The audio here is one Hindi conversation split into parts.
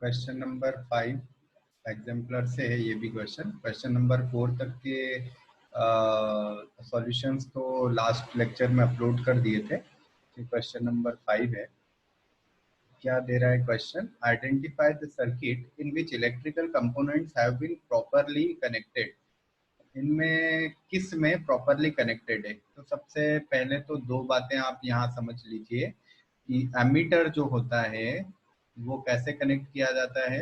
क्वेश्चन नंबर 5 एग्जाम्पलर से है ये भी क्वेश्चन। क्वेश्चन नंबर 4 तक के सॉल्यूशंस तो लास्ट लेक्चर में अपलोड कर दिए थे। क्वेश्चन नंबर 5 है। क्या दे रहा है question? Identify the circuit in which electrical components have been properly connected. इनमें किस में प्रॉपरली कनेक्टेड है? तो सबसे पहले तो दो बातें आप यहाँ समझ लीजिए कि एमीटर जो होता है वो कैसे कनेक्ट किया जाता है।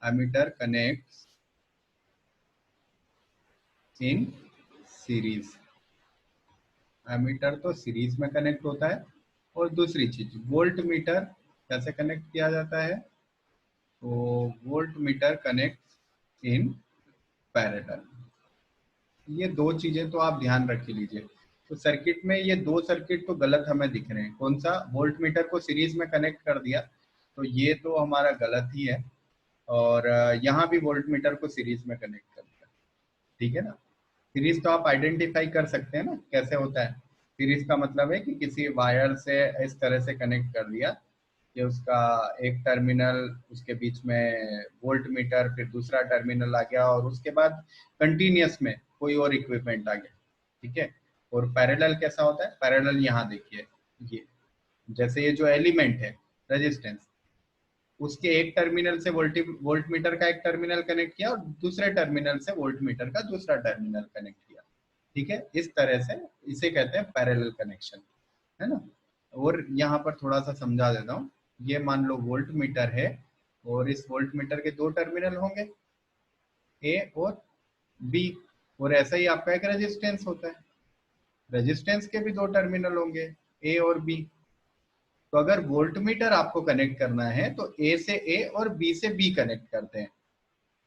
Ammeter connects in series. Ammeter तो सीरीज में कनेक्ट होता है। और दूसरी चीज वोल्ट मीटर कैसे कनेक्ट किया जाता है? तो volt meter connect in parallel. ये दो चीजें तो आप ध्यान रख लीजिए। तो सर्किट में ये दो सर्किट तो गलत हमें दिख रहे हैं। कौन सा? वोल्ट मीटर को सीरीज में कनेक्ट कर दिया, तो ये तो हमारा गलत ही है। और यहाँ भी वोल्ट मीटर को सीरीज में कनेक्ट कर दिया, ठीक है ना। सीरीज तो आप आइडेंटिफाई कर सकते हैं ना कैसे होता है। सीरीज का मतलब है कि किसी वायर से इस तरह से कनेक्ट कर दिया कि उसका एक टर्मिनल, उसके बीच में वोल्ट मीटर, फिर दूसरा टर्मिनल आ गया और उसके बाद कंटिन्यूअस में कोई और इक्विपमेंट आ गया, ठीक है। और पैरेलल कैसा होता है? पैरेलल यहाँ देखिए, ये जैसे ये जो एलिमेंट है रेजिस्टेंस, उसके एक टर्मिनल से वोल्ट मीटर का एक टर्मिनल कनेक्ट किया और दूसरे टर्मिनल से वोल्ट मीटर का दूसरा टर्मिनल कनेक्ट किया, ठीक है। इस तरह से इसे कहते हैं पैरेलल कनेक्शन, है ना। और यहाँ पर थोड़ा सा समझा देता हूँ। ये मान लो वोल्ट मीटर है और इस वोल्ट मीटर के दो टर्मिनल होंगे, ए और बी। और ऐसा ही आपका एक रेजिस्टेंस होता है, रेजिस्टेंस के भी दो टर्मिनल होंगे, ए और बी। तो अगर वोल्ट मीटर आपको कनेक्ट करना है तो ए से ए और बी से बी कनेक्ट करते हैं,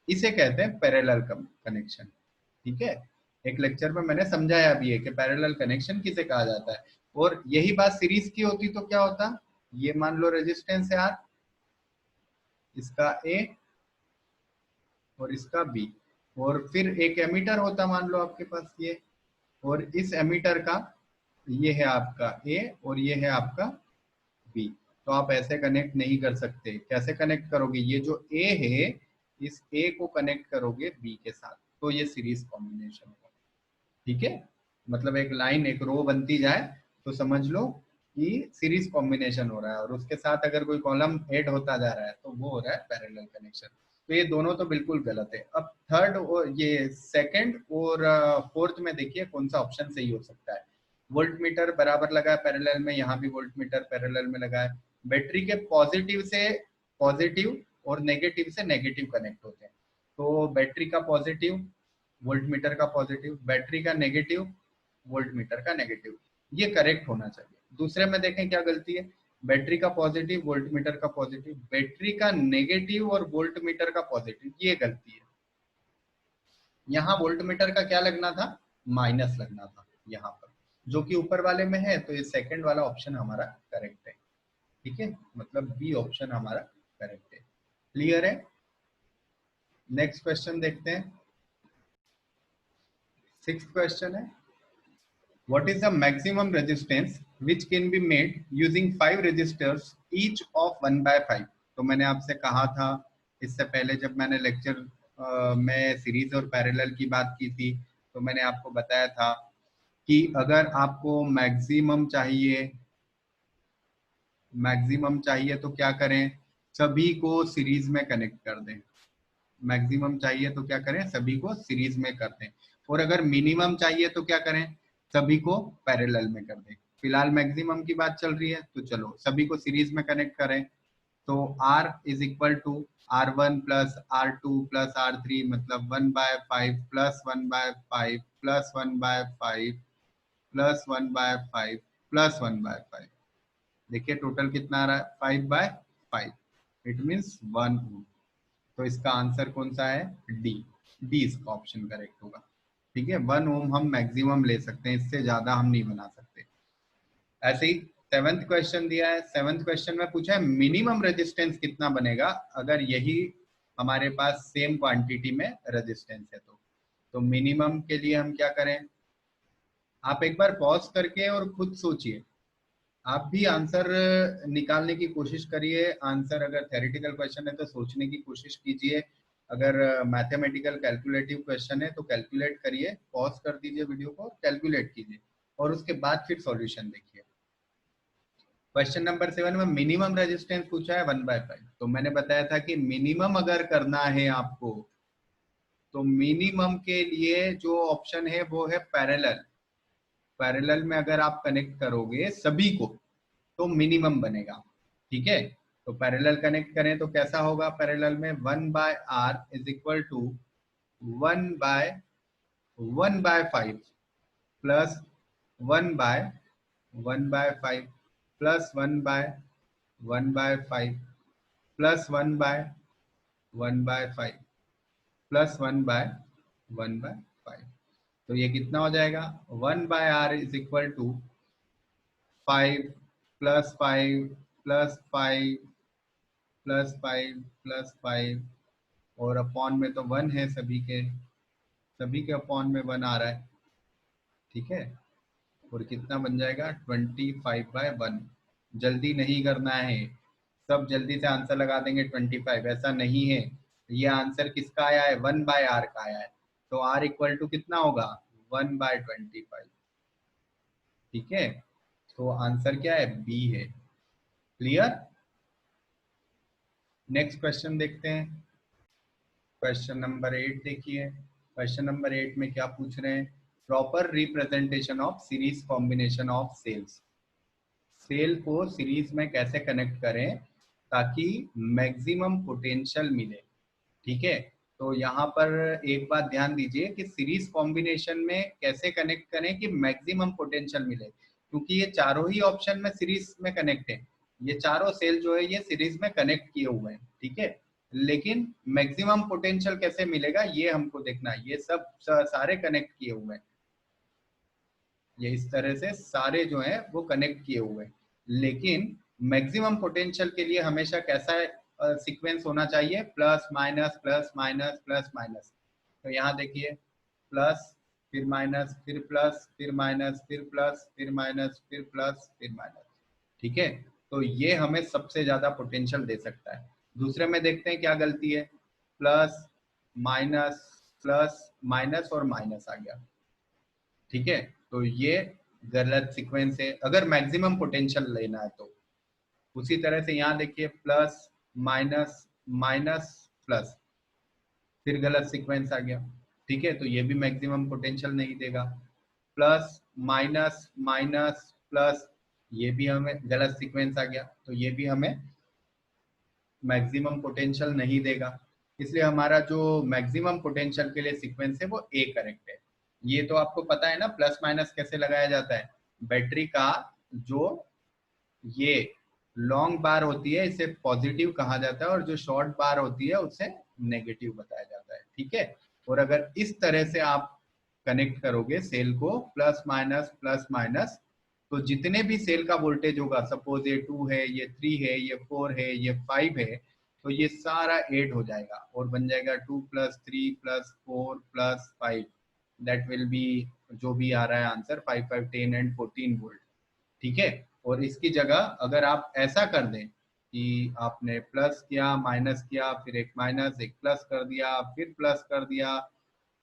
इसे कहते हैं पैरेलल कनेक्शन, ठीक है। एक लेक्चर में मैंने समझाया भी है कि पैरेलल कनेक्शन किसे कहा जाता है। और यही बात सीरीज की होती तो क्या होता? ये मान लो रेजिस्टेंस है आर, इसका ए और इसका बी, और फिर एक एमीटर होता मान लो आपके पास ये, और इस एमीटर का ये है आपका ए और ये है आपका बी। तो आप ऐसे कनेक्ट नहीं कर सकते। कैसे कनेक्ट करोगे? ये जो ए है इस ए को कनेक्ट करोगे बी के साथ, तो ये सीरीज कॉम्बिनेशन होगा, ठीक है। मतलब एक लाइन, एक रो बनती जाए तो समझ लो कि सीरीज कॉम्बिनेशन हो रहा है, और उसके साथ अगर कोई कॉलम ऐड होता जा रहा है तो वो हो रहा है पैरेलल कनेक्शन। तो ये दोनों तो बिल्कुल गलत है। अब थर्ड और ये सेकंड और फोर्थ में देखिए कौन सा ऑप्शन सही हो सकता है। वोल्ट मीटर बराबर लगा है पैरेलल में, यहाँ भी वोल्ट मीटर पैरेलल में लगा है। बैटरी के पॉजिटिव से पॉजिटिव और नेगेटिव से नेगेटिव कनेक्ट होते हैं। तो बैटरी का पॉजिटिव वोल्ट मीटर का पॉजिटिव, बैटरी का नेगेटिव वोल्ट मीटर का नेगेटिव, ये करेक्ट होना चाहिए। दूसरे में देखें क्या गलती है। बैटरी का पॉजिटिव वोल्ट मीटर का पॉजिटिव, बैटरी का नेगेटिव और वोल्ट मीटर का पॉजिटिव, ये गलती है। यहाँ वोल्ट मीटर का क्या लगना था? माइनस लगना था यहाँ पर, जो कि ऊपर वाले में है। तो ये सेकंड वाला ऑप्शन हमारा करेक्ट है, ठीक है। मतलब बी ऑप्शन हमारा करेक्ट है। क्लियर है? नेक्स्ट क्वेश्चन देखते हैं। 6th क्वेश्चन है, what is the maximum resistance which can be made using 5 resistors each of 1/5? तो मैंने आपसे कहा था इससे पहले जब मैंने लेक्चर में सीरीज और पैरेलल की बात की थी, तो मैंने आपको बताया था कि अगर आपको मैक्सिमम चाहिए तो क्या करें? सभी को सीरीज में कनेक्ट कर दें। मैक्सिमम चाहिए तो क्या करें? सभी को सीरीज में कर दें। और अगर मिनिमम चाहिए तो क्या करें? सभी को पैरेलल में कर दें। फिलहाल मैक्सिमम की बात चल रही है तो चलो सभी को सीरीज में कनेक्ट करें। तो R is equal to R1 plus R2 plus R3, मतलब 1/5 प्लस 1/5 प्लस 1/5 प्लस 1/5 प्लस 1/5। देखिए टोटल कितना आ रहा है? 5/5। इट मीन्स 1 ओम। तो इसका आंसर कौन सा है? डी। डी इसका ऑप्शन करेक्ट होगा, ठीक है। 1 ओम हम मैक्सिमम ले सकते हैं, इससे ज्यादा हम नहीं बना सकते। ऐसे ही 7th क्वेश्चन दिया है। 7th क्वेश्चन में पूछा है मिनिमम रेजिस्टेंस कितना बनेगा अगर यही हमारे पास सेम क्वांटिटी में रेजिस्टेंस है। तो मिनिमम के लिए हम क्या करें? आप एक बार पॉज करके और खुद सोचिए। आप भी आंसर निकालने की कोशिश करिए। आंसर अगर थेरेटिकल क्वेश्चन है तो सोचने की कोशिश कीजिए, अगर मैथमेटिकल कैलकुलेटिव क्वेश्चन है तो कैलकुलेट करिए, पॉज कर दीजिए वीडियो को, कैलकुलेट कीजिए और उसके बाद फिर सॉल्यूशन देखिए। क्वेश्चन नंबर 7 में मिनिमम रेजिस्टेंस पूछा है 1/5। तो मैंने बताया था कि मिनिमम अगर करना है आपको तो मिनिमम के लिए जो ऑप्शन है वो है पैरेलल। पैरेलल में अगर आप कनेक्ट करोगे सभी को तो मिनिमम बनेगा। ठीक है, तो पैरेलल कनेक्ट करें तो कैसा होगा? पैरेलल में 1/r is equal to 1/1/5 plus 1/1/5 plus 1/1/5 plus 1/1/5 plus 1/1/5। तो ये कितना हो जाएगा? 1/r is equal to 5 plus 5 plus 5 plus 5 plus 5 और अपॉन में तो 1 है, सभी के अपॉन में 1 आ रहा है। ठीक है, और कितना बन जाएगा? 25/1। जल्दी नहीं करना है, सब जल्दी से आंसर लगा देंगे 25, ऐसा नहीं है। ये आंसर किसका आया है? 1/r का आया है। तो r इक्वल टू कितना होगा? 1/25। ठीक है, तो आंसर क्या है? बी है। क्लियर? नेक्स्ट क्वेश्चन देखते हैं। क्वेश्चन नंबर 8 देखिए। क्वेश्चन नंबर 8 में क्या पूछ रहे हैं? Proper representation of series combination of cells. Cell को सीरीज में कैसे कनेक्ट करें ताकि मैक्सिमम पोटेंशियल मिले। ठीक है, तो यहाँ पर एक बात ध्यान दीजिए कि सीरीज कॉम्बिनेशन में कैसे कनेक्ट करें कि मैक्सिमम पोटेंशियल मिले, क्योंकि ये चारों ही ऑप्शन में सीरीज में कनेक्ट है। ये चारों सेल जो है ये सीरीज में कनेक्ट किए हुए हैं। ठीक है, लेकिन मैक्सिमम पोटेंशियल कैसे मिलेगा ये हमको देखना है। ये सब सारे कनेक्ट किए हुए हैं, ये इस तरह से सारे जो हैं वो कनेक्ट किए हुए हैं, लेकिन मैक्सिमम पोटेंशियल के लिए हमेशा कैसा सीक्वेंस होना चाहिए? Plus minus plus minus plus minus. तो यहाँ देखिए, प्लस फिर माइनस फिर प्लस फिर माइनस फिर प्लस फिर माइनस फिर प्लस फिर माइनस। ठीक है, तो ये हमें सबसे ज्यादा पोटेंशियल दे सकता है। दूसरे में देखते हैं क्या गलती है। प्लस माइनस और माइनस आ गया। ठीक है, तो ये गलत सीक्वेंस है अगर मैक्सिमम पोटेंशियल लेना है तो। उसी तरह से यहाँ देखिए, प्लस माइनस माइनस प्लस, फिर गलत सीक्वेंस आ गया। ठीक है, तो ये भी मैक्सिमम पोटेंशियल नहीं देगा। प्लस माइनस माइनस प्लस, ये भी हमें गलत सीक्वेंस आ गया, तो ये भी हमें मैक्सिमम पोटेंशियल नहीं देगा। इसलिए हमारा जो मैक्सिमम पोटेंशियल के लिए सीक्वेंस है वो ए करेक्ट है। ये तो आपको पता है ना प्लस माइनस कैसे लगाया जाता है। बैटरी का जो ये लॉन्ग बार होती है इसे पॉजिटिव कहा जाता है और जो शॉर्ट बार होती है उसे नेगेटिव बताया जाता है। ठीक है, और अगर इस तरह से आप कनेक्ट करोगे सेल को प्लस माइनस, तो जितने भी सेल का वोल्टेज होगा, सपोज ये 2 है, ये 3 है, ये 4 है, ये 5 है, तो ये सारा 8 हो जाएगा और बन जाएगा 2 + 3 + 4 + 5। दैट विल बी, जो भी आ रहा है आंसर, 5 5 10 एंड 14 वोल्ट। ठीक है, और इसकी जगह अगर आप ऐसा कर दें कि आपने प्लस किया माइनस किया फिर एक माइनस एक प्लस कर दिया फिर प्लस कर दिया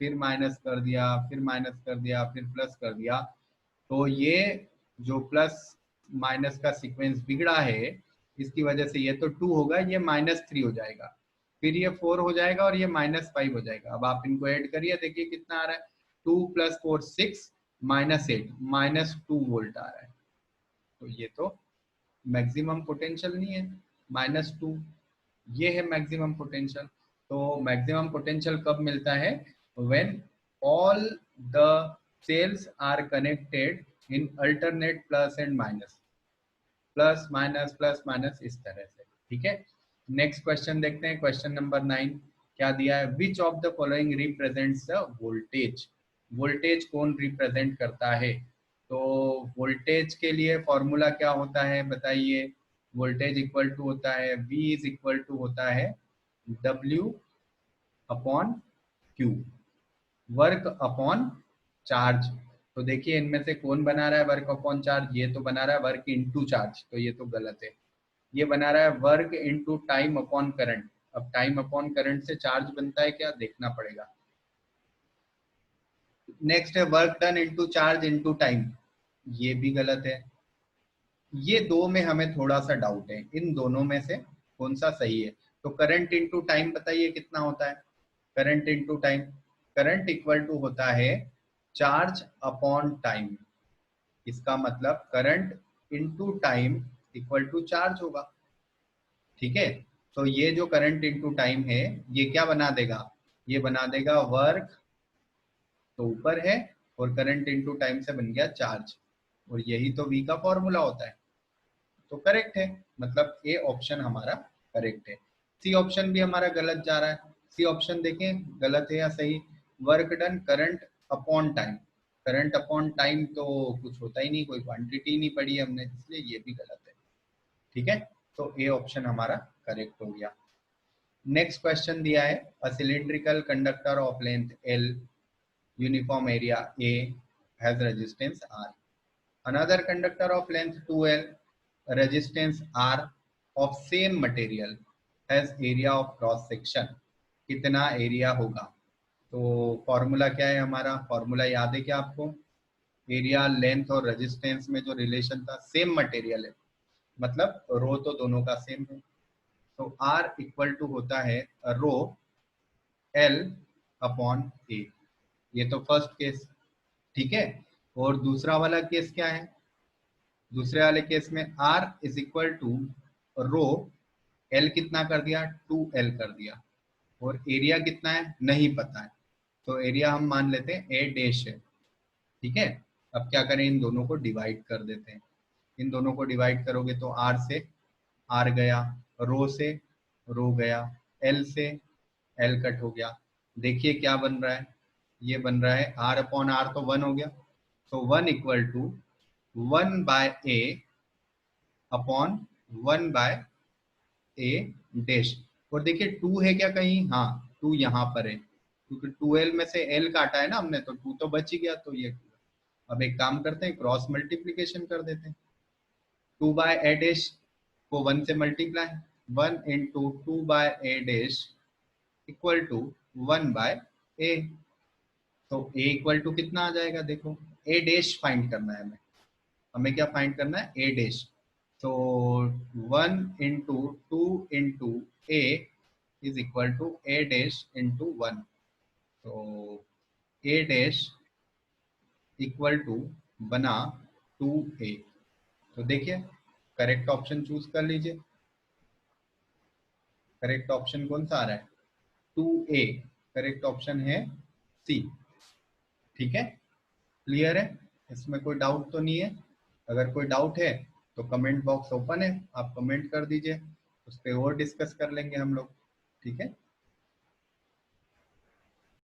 फिर माइनस कर दिया फिर माइनस कर दिया फिर प्लस कर दिया, तो ये जो प्लस माइनस का सीक्वेंस बिगड़ा है इसकी वजह से ये तो 2 होगा, ये -3 हो जाएगा, फिर ये 4 हो जाएगा और ये -5 हो जाएगा। अब आप इनको ऐड करिए, देखिए कितना आ रहा है? 2 + 4 6 -8 -2 वोल्ट आ रहा है। तो ये तो मैक्सिमम पोटेंशियल नहीं है, -2, ये है मैक्सिमम पोटेंशियल। तो मैक्सिमम पोटेंशियल कब मिलता है? When all the cells are connected in alternate plus and minus, plus minus इस तरह से। ठीक है, नेक्स्ट क्वेश्चन देखते हैं। क्वेश्चन नंबर 9 क्या दिया है? Which of the following represents the voltage? Voltage कौन रिप्रेजेंट करता है? तो वोल्टेज के लिए फॉर्मूला क्या होता है बताइए? वोल्टेज इक्वल टू होता है V इज इक्वल टू होता है W upon Q, work upon charge. तो देखिए इनमें से कौन बना रहा है वर्क अपॉन चार्ज, ये तो बना रहा है वर्क इनटू चार्ज, तो ये तो गलत है। ये बना रहा है work into time upon current. अब टाइम अपॉन करंट से चार्ज बनता है क्या, देखना पड़ेगा। नेक्स्ट है work done into charge into time, ये भी गलत है। ये दो में हमें थोड़ा सा डाउट है, इन दोनों में से कौन सा सही है। तो करंट इनटू टाइम बताइए कितना होता है। Current into time, current equal to होता है चार्ज अपॉन टाइम। इसका मतलब current into time equal to charge होगा। ठीक है, तो ये जो करंट इनटू टाइम है ये क्या बना देगा, ये बना देगा वर्क, तो ऊपर है, और करंट इनटू टाइम से बन गया चार्ज, और यही तो वी का फॉर्मूला होता है। तो करेक्ट है, मतलब ए ऑप्शन हमारा करेक्ट है। सी ऑप्शन भी हमारा गलत जा रहा है। सी ऑप्शन देखें गलत है या सही। Work done current upon time, current upon time तो कुछ होता ही नहीं, कोई क्वांटिटी नहीं पड़ी है हमने, इसलिए ये भी गलत है। ठीक है, तो ए ऑप्शन हमारा करेक्ट हो गया। नेक्स्ट क्वेश्चन दिया है, a cylindrical conductor of length L, uniform area A, has resistance R. Another conductor of length 2L, resistance R of same material has area of cross section, कितना एरिया होगा। तो फॉर्मूला क्या है हमारा, फॉर्मूला याद है क्या आपको। एरिया लेंथ और रेजिस्टेंस में जो रिलेशन था, सेम मटेरियल है, मतलब रो तो दोनों का सेम है। तो R इक्वल टू होता है रो L अपॉन ए, ये तो फर्स्ट केस। ठीक है, और दूसरा वाला केस क्या है, दूसरे वाले केस में R is equal to rho L कितना कर दिया, 2L कर दिया, और एरिया कितना है नहीं पता है, तो एरिया हम मान लेते हैं A डैश है। ठीक है, अब क्या करें, इन दोनों को डिवाइड कर देते हैं। इन दोनों को डिवाइड करोगे तो R से R गया, रो से रो गया, L से L कट हो गया। देखिए क्या बन रहा है, ये बन रहा है R अपॉन R तो 1 हो गया, तो 1 equal to 1 by A upon 1 by A dash. और देखिए 2 है क्या कहीं, हाँ 2 यहाँ पर है, क्योंकि 2L में से L काटा है ना हमने, तो 2 तो बच ही गया, तो ये। अब एक काम करते हैं, क्रॉस मल्टीप्लीकेशन कर देते हैं। 2 बाय ए डैश को 1 से multiply, 1 into 2 by A dash equal to 1 by A. तो ए इक्वल टू कितना आ जाएगा, देखो ए डैश फाइंड करना है हमें, हमें क्या फाइंड करना है, ए डैश। तो 1 into 2 into A is equal to A dash into 1, तो ए डैश इक्वल टू बना 2a। तो देखिए करेक्ट ऑप्शन चूज कर लीजिए, करेक्ट ऑप्शन कौन सा आ रहा है, 2a, करेक्ट ऑप्शन है सी। ठीक है, क्लियर है, इसमें कोई डाउट तो नहीं है। अगर कोई डाउट है तो कमेंट बॉक्स ओपन है, आप कमेंट कर दीजिए, उस पर और डिस्कस कर लेंगे हम लोग। ठीक है।